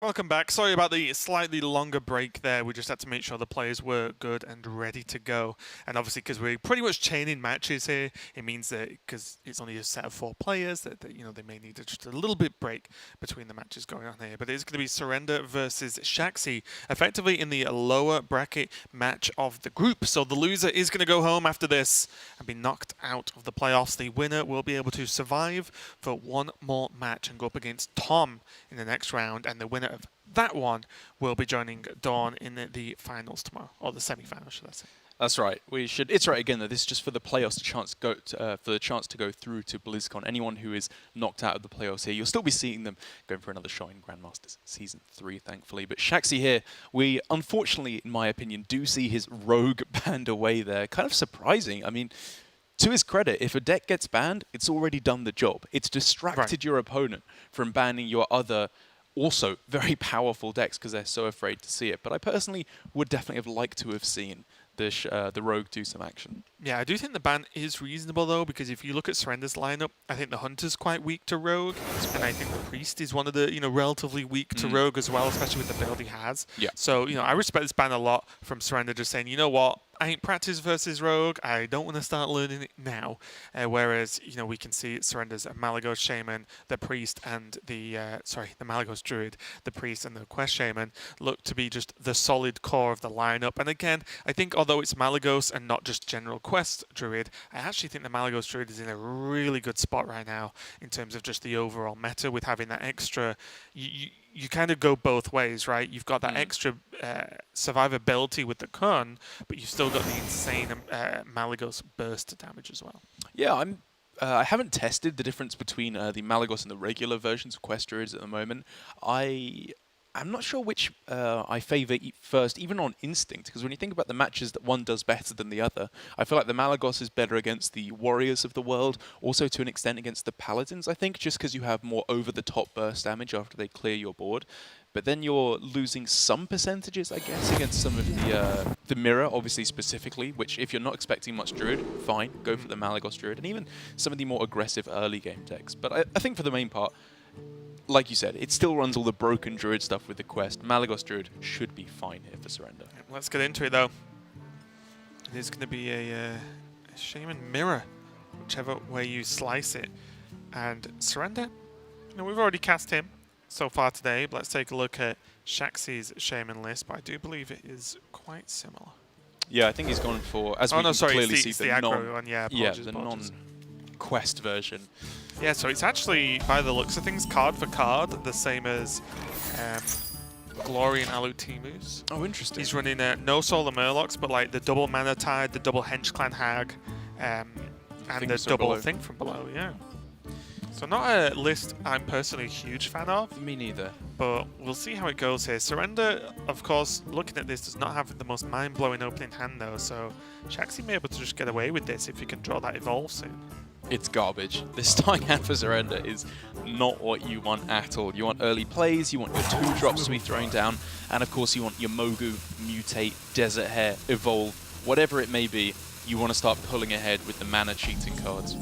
Welcome back. Sorry about the slightly longer break there. We just had to make sure the players were good and ready to go. And obviously, because we're pretty much chaining matches here, it means that because it's only a set of 4 players, that they may need just a little bit break between the matches going on here. But it's going to be Surrender versus Shaxy, effectively in the lower bracket match of the group. So the loser is going to go home after this and be knocked out of the playoffs. The winner will be able to survive for one more match and go up against Tom in the next round, and the winner of that one will be joining Dawn in the finals tomorrow, or the semi-finals, should I say? That's right. We should iterate again that this is just for the playoffs for the chance to go through to BlizzCon. Anyone who is knocked out of the playoffs here, you'll still be seeing them going for another shot in Grandmasters Season 3, thankfully. But Shaxy here, we unfortunately, in my opinion, do see his rogue banned away there. Kind of surprising. I mean, to his credit, if a deck gets banned, it's already done the job. It's distracted your opponent from banning your other also very powerful decks because they're so afraid to see it. But I personally would definitely have liked to have seen the Rogue do some action. Yeah, I do think the ban is reasonable, though, because if you look at Surrender's lineup, I think the Hunter's quite weak to Rogue, and I think the Priest is one of the, relatively weak to Rogue as well, especially with the build he has. Yeah. So, I respect this ban a lot from Surrender, just saying, you know what, I ain't practiced versus Rogue. I don't want to start learning it now. Whereas, we can see Surrender's Malygos Shaman, the Priest, and the Malygos Druid, the Priest, and the Quest Shaman look to be just the solid core of the lineup. And again, I think although it's Malygos and not just general Quest Druid, I actually think the Malygos Druid is in a really good spot right now in terms of just the overall meta with having that extra. You kind of go both ways, right? You've got that extra survivability with the Kun, but you've still got the insane Malygos burst damage as well. Yeah, I haven't tested the difference between the Malygos and the regular versions of Quest Druids at the moment. I'm not sure which I favour first, even on instinct, because when you think about the matches that one does better than the other, I feel like the Malygos is better against the Warriors of the world, also to an extent against the Paladins, I think, just because you have more over-the-top burst damage after they clear your board. But then you're losing some percentages, I guess, against some of the Mirror, obviously specifically, which if you're not expecting much Druid, fine, go for the Malygos Druid, and even some of the more aggressive early game decks. But I think for the main part, like you said, it still runs all the broken Druid stuff with the Quest. Malygos Druid should be fine here for Surrender. Let's get into it, though. It is going to be a Shaman Mirror, whichever way you slice it. And Surrender, we've already cast him so far today, but let's take a look at Shaxy's Shaman list, but I do believe it is quite similar. Yeah, I think he's gone for, as we can clearly see, the aggro one. Yeah, the non-Quest version. Yeah, so it's actually, by the looks of things, card for card, the same as Glory and Alutimus. Oh, interesting. He's running no Solar Murlocs, but like the double Mana Tide, the double Hench Clan Hag, and the double Thing from Below, yeah. So not a list I'm personally a huge fan of. Me neither. But we'll see how it goes here. Surrender, of course, looking at this, does not have the most mind-blowing opening hand, though, so Shaxy may be able to just get away with this if he can draw that Evolve soon. It's garbage. This starting hand for Surrender is not what you want at all. You want early plays, you want your 2-drops to be thrown down, and of course you want your Mogu, Mutate, Desert Hair, Evolve, whatever it may be, you want to start pulling ahead with the mana cheating cards.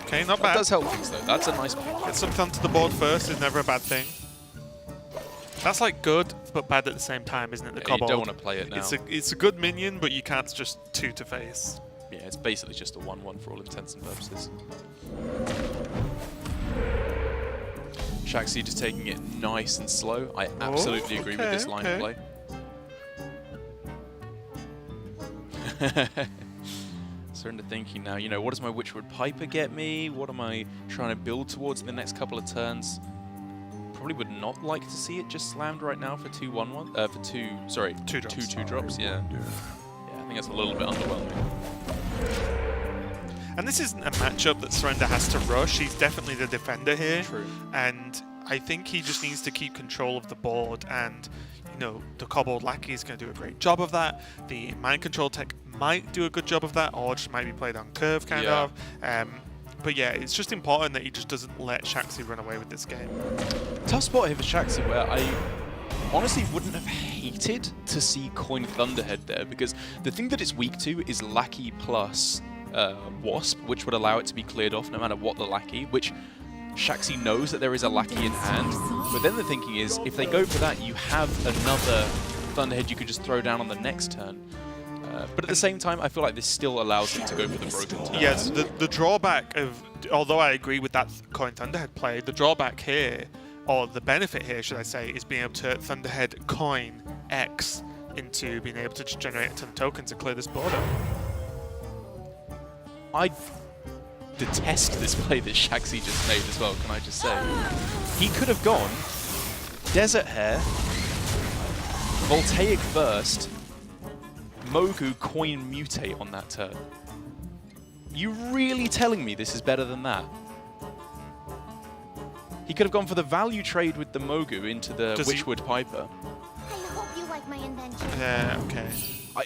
Okay, not bad. That does help things though, that's a nice pick. Get something onto the board first is never a bad thing. That's like good, but bad at the same time, isn't it, the Kobold? You don't want to play it now. It's a good minion, but you can't just 2 to face. Yeah, it's basically just a 1-1 for all intents and purposes. Shaxy just taking it nice and slow. I absolutely agree with this line of play. Surrender thinking now, what does my Witchwood Piper get me? What am I trying to build towards in the next couple of turns? Probably would not like to see it just slammed right now for 2 2-drops, yeah. I think that's a little bit underwhelming. And this isn't a matchup that Surrender has to rush. He's definitely the defender here. True. And I think he just needs to keep control of the board. And, the Kobold Lackey is going to do a great job of that. The Mind Control tech might do a good job of that, or just might be played on curve, kind of. But yeah, it's just important that he just doesn't let Shaxy run away with this game. Tough spot here for Shaxy, where I honestly wouldn't have hated to see Coin Thunderhead there, because the thing that it's weak to is Lackey plus Wasp, which would allow it to be cleared off no matter what the Lackey, which Shaxy knows that there is a Lackey in hand, but then the thinking is, if they go for that, you have another Thunderhead you could just throw down on the next turn. But at the same time, I feel like this still allows him to go for the broken turn. Yes, the drawback of, although I agree with that coin Thunderhead play, the drawback here, or the benefit here, should I say, is being able to Thunderhead coin X into being able to just generate a ton of tokens and clear this board up. I detest this play that Shaxy just made as well, can I just say. He could have gone Desert Hare, Voltaic Burst, Mogu coin mutate on that turn. You really telling me this is better than that? He could have gone for the value trade with the Mogu into the Witchwood Piper. I hope you like my invention. Yeah, okay.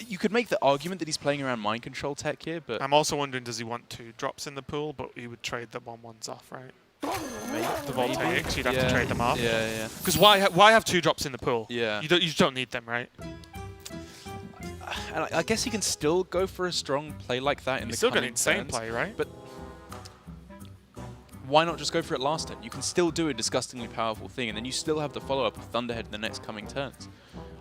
You could make the argument that he's playing around mind control tech here, but I'm also wondering, does he want 2 drops in the pool, but he would trade the 1/1s off, right? The Voltaics, you'd have to trade them off. Yeah, yeah. Because why have 2 drops in the pool? Yeah. You just don't need them, right? And I guess he can still go for a strong play like that in the Still got an coming insane turns, play, right? But why not just go for it last turn? You can still do a disgustingly powerful thing, and then you still have the follow-up of Thunderhead in the next coming turns.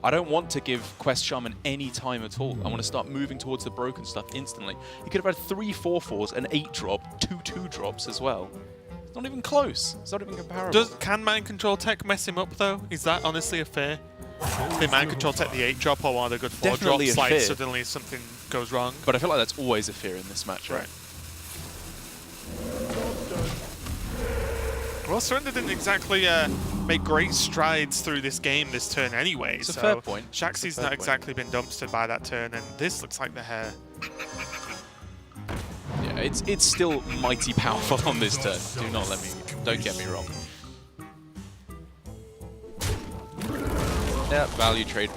I don't want to give Quest Shaman any time at all. I want to start moving towards the broken stuff instantly. He could have had 3 4/4s, an 8-drop, 2 2-drops as well. It's not even close. It's not even comparable. Can mind control tech mess him up though? Is that honestly a fear? They mind control tech the 8-drop or one of the good 4 Definitely drops, a like fear. suddenly something goes wrong. But I feel like that's always a fear in this match, right? Well, Surrender didn't exactly make great strides through this game this turn anyway. It's a so fair point. Shaxy's not exactly been dumpstered by that turn, and this looks like the hair. Yeah, it's still mighty powerful on this turn. Don't get me wrong. Yeah, value trade.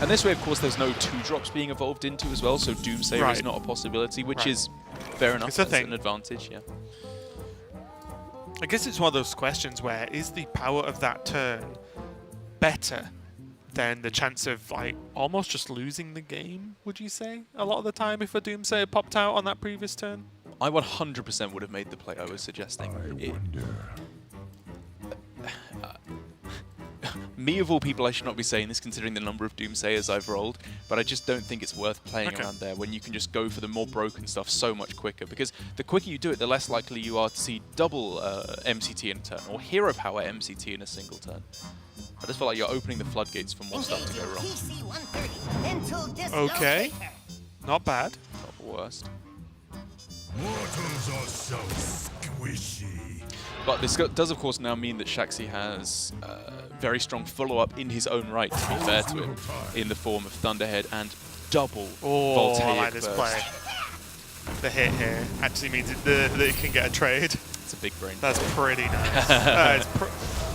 And this way, of course, there's no 2-drops being evolved into as well, so Doomsayer is not a possibility, which is fair enough. It's a thing. An advantage, yeah. I guess it's one of those questions where is the power of that turn better than the chance of like almost just losing the game, would you say? A lot of the time if a Doomsayer popped out on that previous turn? I 100% would have made the play I was suggesting. Me of all people, I should not be saying this considering the number of Doomsayers I've rolled, but I just don't think it's worth playing around there when you can just go for the more broken stuff so much quicker, because the quicker you do it, the less likely you are to see double MCT in a turn, or hero power MCT in a single turn. I just feel like you're opening the floodgates for more stuff to go wrong. Okay, not bad. Not the worst. Mortals are so squishy. But this does, of course, now mean that Shaxy has very strong follow-up in his own right, to be fair to him, in the form of Thunderhead and double Voltaic I like this burst. play. The hit here actually means that it can get a trade. It's a big brain. That's pretty nice.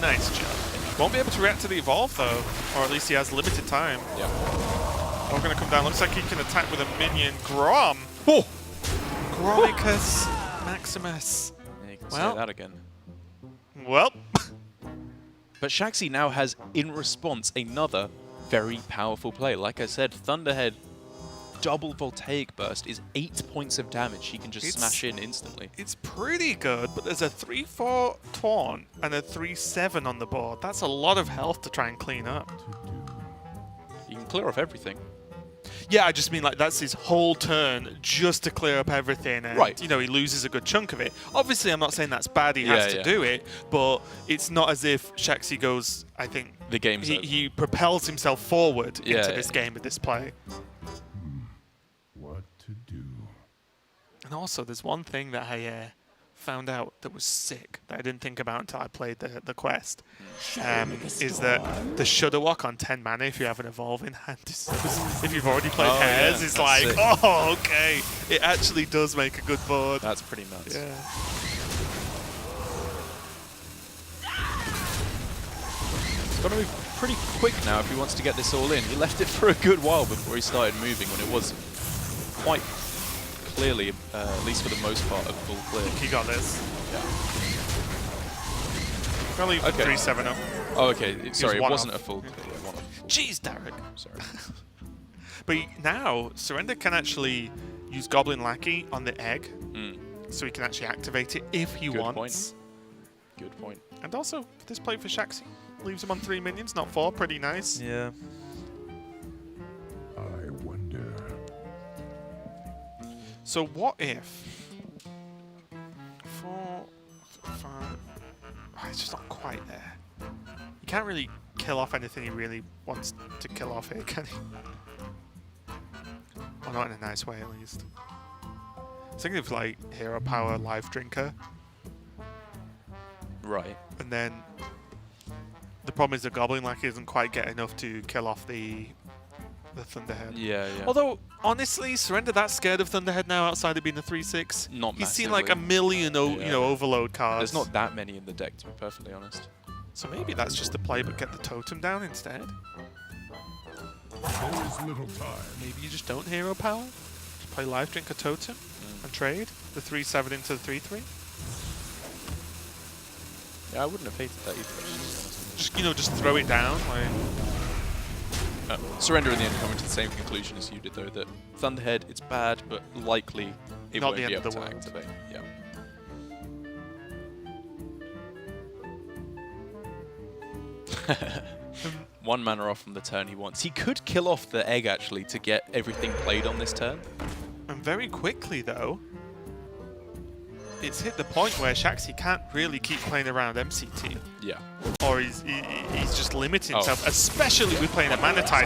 Nice job. Won't be able to react to the evolve though, or at least he has limited time. Yeah. We're going to come down. Looks like he can attack with a minion. Grom. Oh! Gromicus Maximus. Yeah, you can Well. say that again. Well. But Shaxy now has, in response, another very powerful play. Like I said, Thunderhead double Voltaic Burst is 8 points of damage he can just smash in instantly. It's pretty good, but there's a 3/4 taunt and a 3/7 on the board. That's a lot of health to try and clean up. You can clear off everything. Yeah, I just mean like that's his whole turn just to clear up everything, and you know he loses a good chunk of it. Obviously, I'm not saying that's bad. He has to do it, but it's not as if Shaxy goes. I think the game's he propels himself forward into this game with this play. What to do? And also, there's one thing that I found out that was sick that I didn't think about until I played the quest. Is that the Shudder Walk on 10 mana if you have an evolve in hand. If you've already played Hairs, it's like, sick. Oh, okay. It actually does make a good board. That's pretty nuts. Yeah. He's got to move pretty quick now if he wants to get this all in. He left it for a good while before he started moving when it was quite clearly, at least for the most part, a full clear. He got this. Yeah. Probably 3/7 up. Oh, okay. Sorry, it wasn't a full clear. Jeez, Derek. Sorry. But now, Surrender can actually use Goblin Lackey on the egg so he can actually activate it if he Good wants. Good point. And also, this play for Shaxy leaves him on 3 minions, not 4. Pretty nice. Yeah. I wonder. So what if 4, 5? Oh, it's just not quite there. You can't really kill off anything he really wants to kill off here, can he? Or not in a nice way, at least. I was thinking of like Hero Power Life Drinker, Right. and then the problem is the Goblin Lackey doesn't quite get enough to kill off the Thunderhead. Yeah. Although, honestly, Surrender that scared of Thunderhead now outside of being a 3/6. Not He's seen like a massively. million Yeah. Overload cards. There's not that many in the deck, to be perfectly honest. So maybe that's just the play, but get the totem down instead. There is little time. Maybe you just don't Hero Power. Just play Life Drink a Totem and trade the 3/7 into the 3/3. Yeah, I wouldn't have hated that either. Actually, Just throw it down. Like, Surrender in the end coming to the same conclusion as you did, though, that Thunderhead, it's bad, but likely it Not won't the be end able of the to world. activate. Yeah. One mana off from the turn he wants. He could kill off the egg, actually, to get everything played on this turn. and very quickly though, it's hit the point where Shaxy can't really keep playing around MCT, Yeah. or he's just limiting Oh. himself, especially with playing a Mana Tide